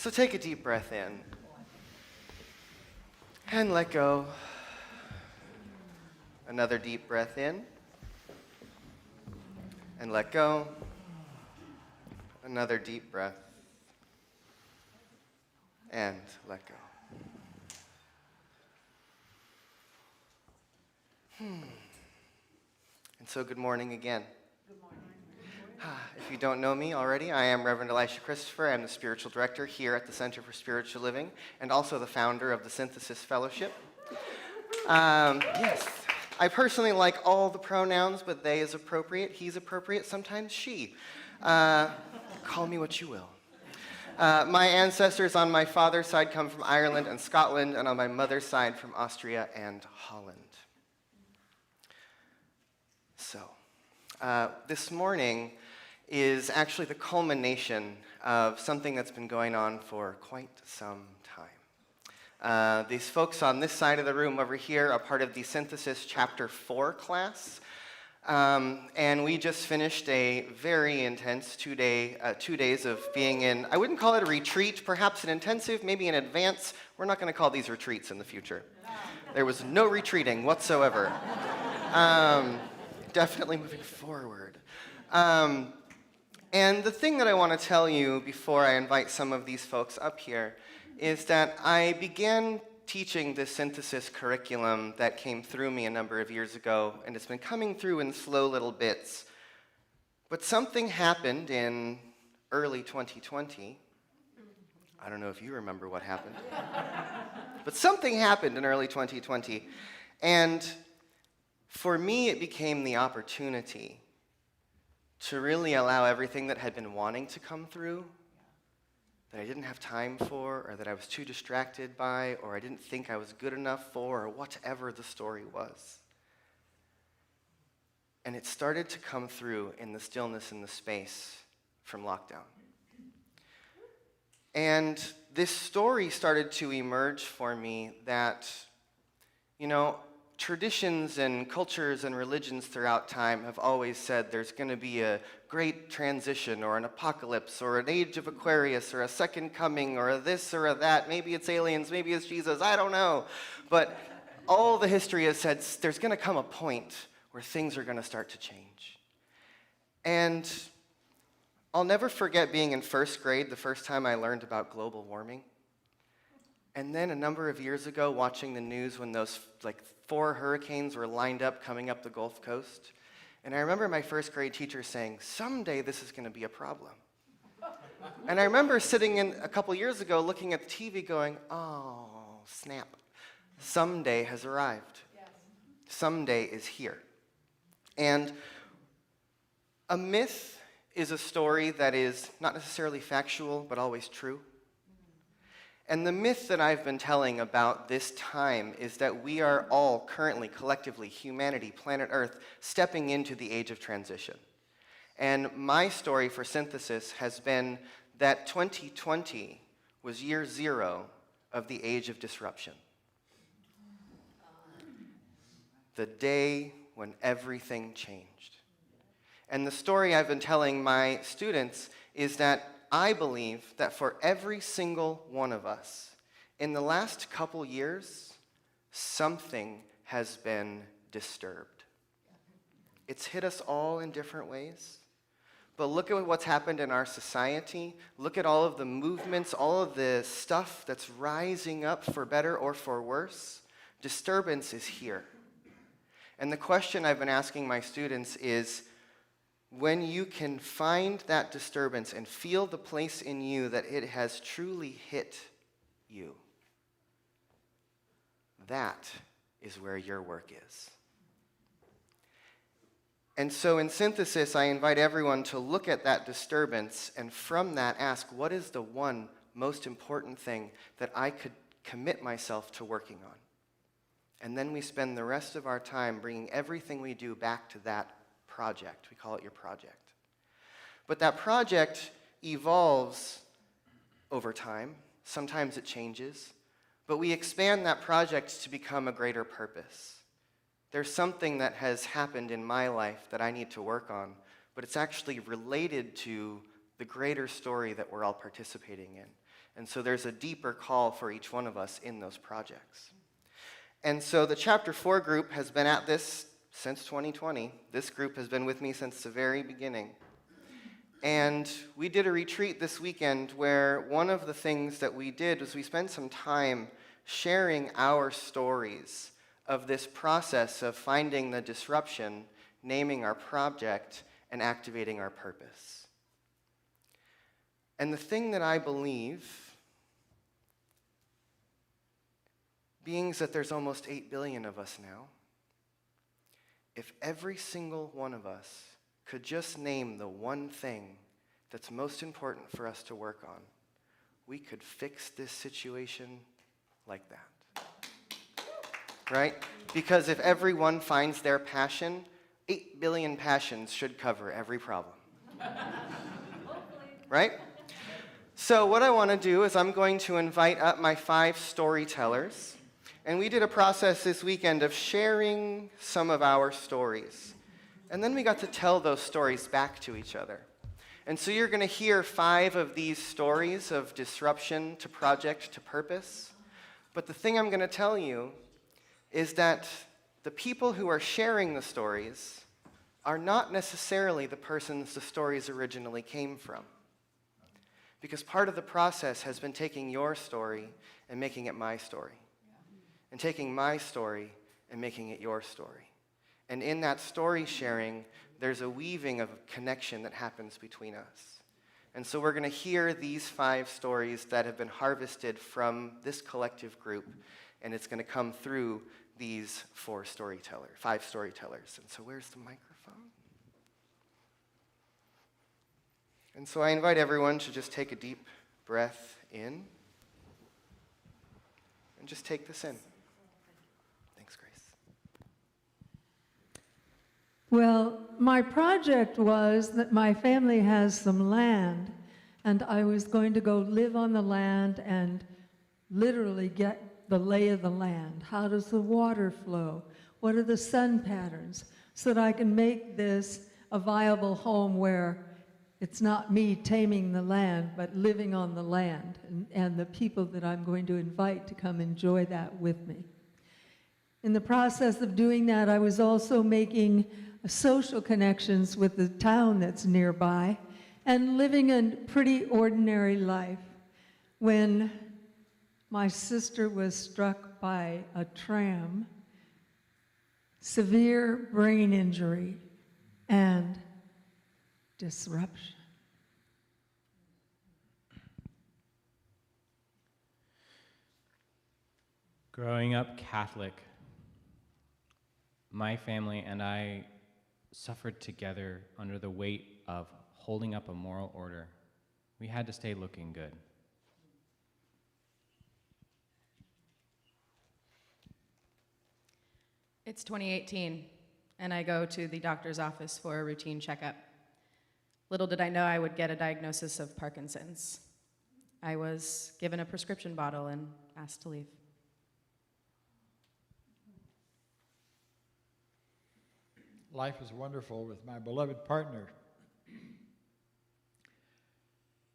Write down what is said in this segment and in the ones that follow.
So take a deep breath in and let go. Another deep breath in and let go. Another deep breath and let go. And so good morning again. If you don't know me already, I am Reverend Elisha Christopher. I'm the spiritual director here at the Center for Spiritual Living and also the founder of the Synthesis Fellowship. Yes, I personally like all the pronouns, but they is appropriate, he's appropriate, sometimes she. Call me what you will. My ancestors on my father's side come from Ireland and Scotland, and on my mother's side from Austria and Holland. So, this morning is actually the culmination of something that's been going on for quite some time. These folks on this side of the room over here are part of the Synthesis Chapter 4 class, and we just finished a very intense 2 days of being in, I wouldn't call it a retreat, perhaps an intensive, maybe an advance. We're not going to call these retreats in the future. There was no retreating whatsoever. Definitely moving forward. And the thing that I want to tell you before I invite some of these folks up here is that I began teaching this synthesis curriculum that came through me a number of years ago, and it's been coming through in slow little bits. But something happened in early 2020. I don't know if you remember what happened. But something happened in early 2020, and for me it became the opportunity to really allow everything that had been wanting to come through, that I didn't have time for, or that I was too distracted by, or I didn't think I was good enough for, or whatever the story was. And it started to come through in the stillness and the space from lockdown. And this story started to emerge for me that, traditions and cultures and religions throughout time have always said there's going to be a great transition or an apocalypse or an age of Aquarius or a second coming or a this or a that. Maybe it's aliens, maybe it's Jesus, I don't know. But all the history has said there's going to come a point where things are going to start to change. And I'll never forget being in first grade the first time I learned about global warming. And then a number of years ago, watching the news when those 4 hurricanes were lined up coming up the Gulf Coast. And I remember my first grade teacher saying, someday this is going to be a problem. And I remember sitting in a couple years ago looking at the TV going, oh, snap. Someday has arrived. Yes. Someday is here. And a myth is a story that is not necessarily factual, but always true. And the myth that I've been telling about this time is that we are all currently, collectively, humanity, planet Earth, stepping into the age of transition. And my story for synthesis has been that 2020 was year 0 of the age of disruption. The day when everything changed. And the story I've been telling my students is that I believe that for every single one of us, in the last couple years, something has been disturbed. It's hit us all in different ways. But look at what's happened in our society. Look at all of the movements, all of the stuff that's rising up for better or for worse. Disturbance is here. And the question I've been asking my students is, when you can find that disturbance and feel the place in you that it has truly hit you, that is where your work is. And so in synthesis, I invite everyone to look at that disturbance and from that ask, what is the one most important thing that I could commit myself to working on? And then we spend the rest of our time bringing everything we do back to that project. We call it your project. But that project evolves over time. Sometimes it changes. But we expand that project to become a greater purpose. There's something that has happened in my life that I need to work on, but it's actually related to the greater story that we're all participating in. And so there's a deeper call for each one of us in those projects. And so the Chapter 4 group has been at this since 2020. This group has been with me since the very beginning. And we did a retreat this weekend where one of the things that we did was we spent some time sharing our stories of this process of finding the disruption, naming our project, and activating our purpose. And the thing that I believe, being that there's almost 8 billion of us now, if every single one of us could just name the one thing that's most important for us to work on, we could fix this situation like that. Right? Because if everyone finds their passion, 8 billion passions should cover every problem. Right? So what I want to do is I'm going to invite up my 5 storytellers. And we did a process this weekend of sharing some of our stories. And then we got to tell those stories back to each other. And so you're going to hear 5 of these stories of disruption to project to purpose. But the thing I'm going to tell you is that the people who are sharing the stories are not necessarily the persons the stories originally came from. Because part of the process has been taking your story and making it my story. And taking my story and making it your story. And in that story sharing, there's a weaving of connection that happens between us. And so we're going to hear these 5 stories that have been harvested from this collective group, and it's going to come through these 5 storytellers. And so where's the microphone? And so I invite everyone to just take a deep breath in, and just take this in. Well, my project was that my family has some land, and I was going to go live on the land and literally get the lay of the land. How does the water flow? What are the sun patterns? So that I can make this a viable home where it's not me taming the land, but living on the land, and the people that I'm going to invite to come enjoy that with me. In the process of doing that, I was also making social connections with the town that's nearby and living a pretty ordinary life when my sister was struck by a tram, severe brain injury, and disruption. Growing up Catholic, my family and I suffered together under the weight of holding up a moral order. We had to stay looking good. It's 2018, and I go to the doctor's office for a routine checkup. Little did I know I would get a diagnosis of Parkinson's. I was given a prescription bottle and asked to leave. Life is wonderful with my beloved partner.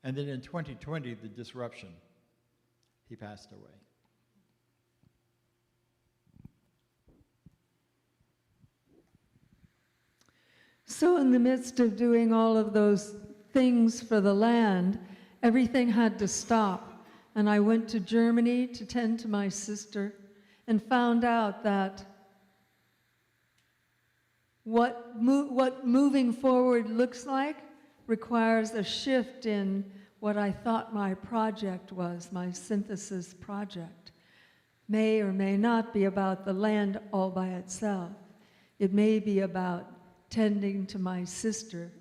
And then in 2020, the disruption, he passed away. So in the midst of doing all of those things for the land, everything had to stop. And I went to Germany to tend to my sister and found out that what moving forward looks like requires a shift in what I thought my project was, my synthesis project. May or may not be about the land all by itself. It may be about tending to my sister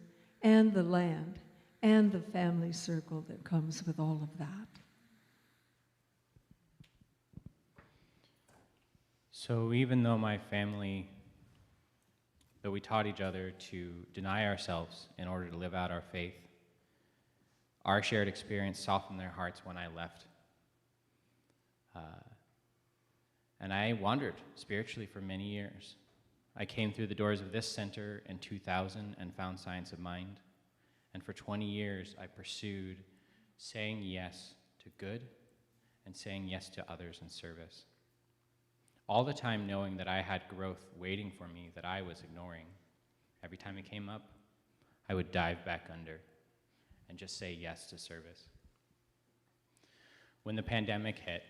and the land and the family circle that comes with all of that. So even though my family, though we taught each other to deny ourselves in order to live out our faith, our shared experience softened their hearts when I left. And I wandered spiritually for many years. I came through the doors of this center in 2000 and found Science of Mind. And for 20 years, I pursued saying yes to good, and saying yes to others in service. All the time knowing that I had growth waiting for me that I was ignoring. Every time it came up, I would dive back under and just say yes to service. When the pandemic hit,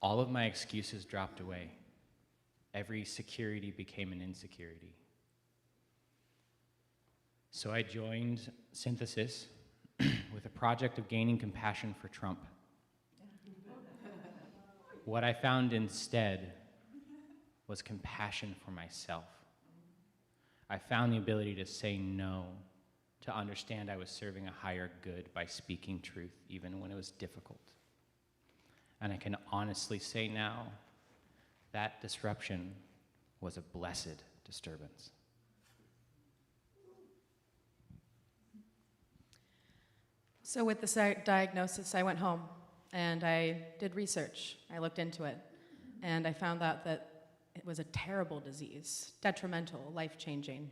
all of my excuses dropped away. Every security became an insecurity. So I joined Synthesis with a project of gaining compassion for Trump. What I found instead was compassion for myself. I found the ability to say no, to understand I was serving a higher good by speaking truth, even when it was difficult. And I can honestly say now, that disruption was a blessed disturbance. So with the diagnosis, I went home and I did research. I looked into it, and I found out that it was a terrible disease, detrimental, life-changing.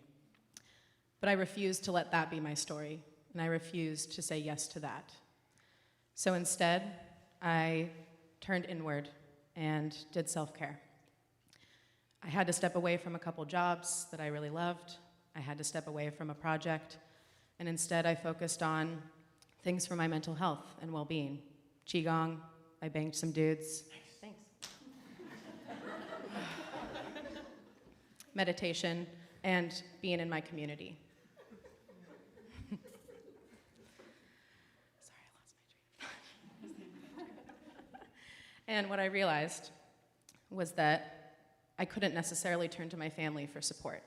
But I refused to let that be my story, and I refused to say yes to that. So instead, I turned inward and did self-care. I had to step away from a couple jobs that I really loved. I had to step away from a project, and instead I focused on things for my mental health and well-being. Qigong, I banged some dudes. Thanks. Meditation, and being in my community. Sorry, I lost my train of thought. And what I realized was that I couldn't necessarily turn to my family for support.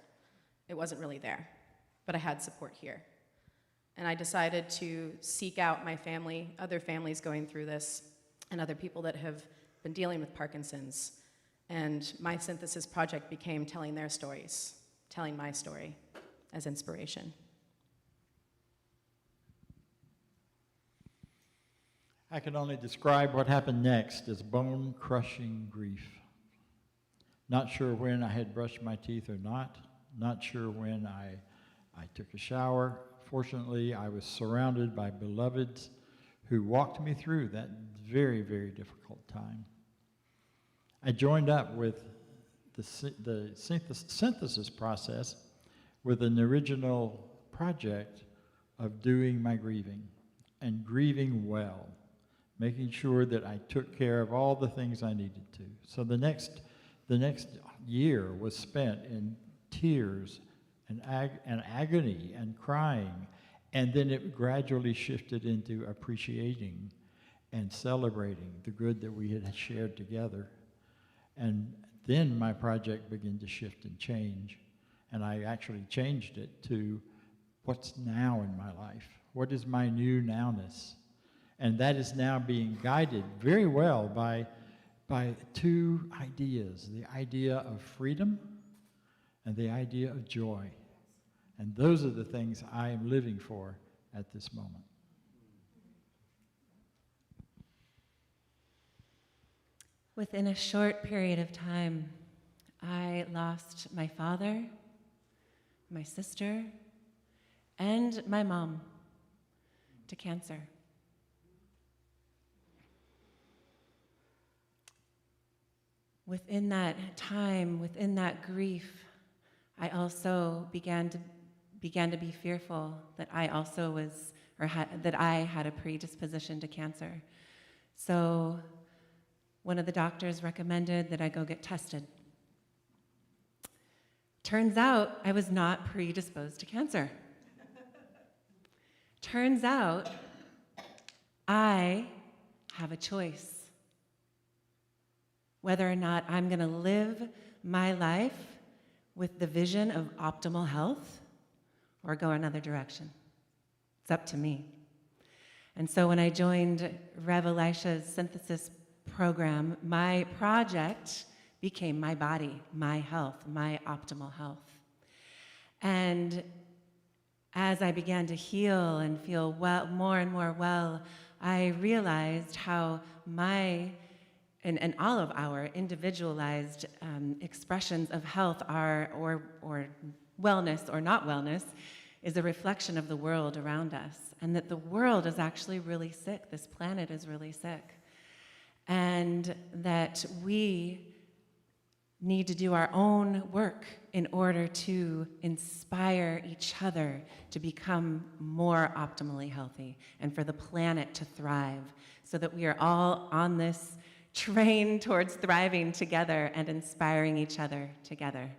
It wasn't really there, but I had support here. And I decided to seek out my family, other families going through this, and other people that have been dealing with Parkinson's. And my Synthesis project became telling their stories, telling my story as inspiration. I can only describe what happened next as bone-crushing grief. Not sure when I had brushed my teeth or not. Not sure when I took a shower. Fortunately, I was surrounded by beloveds who walked me through that very, very difficult time. I joined up with the synthesis process with an original project of doing my grieving and grieving well, making sure that I took care of all the things I needed to. So the next year was spent in tears and agony and crying, and then it gradually shifted into appreciating and celebrating the good that we had shared together. And then my project began to shift and change, and I actually changed it to what's now in my life? What is my new nowness? And that is now being guided very well by two ideas, the idea of freedom and the idea of joy. And those are the things I am living for at this moment. Within a short period of time, I lost my father, my sister, and my mom to cancer. Within that time, within that grief, I also began to be fearful that I also was, that I had a predisposition to cancer. So one of the doctors recommended that I go get tested. Turns out I was not predisposed to cancer. Turns out I have a choice whether or not I'm going to live my life with the vision of optimal health or go another direction. It's up to me. And so when I joined Rev Elisha's synthesis program, my project became my body, my health, my optimal health. And as I began to heal and feel well, more and more well, I realized how my and all of our individualized expressions of health are, or wellness or not wellness, is a reflection of the world around us, and that the world is actually really sick. This planet is really sick. And that we need to do our own work in order to inspire each other to become more optimally healthy and for the planet to thrive, so that we are all on this train towards thriving together and inspiring each other together.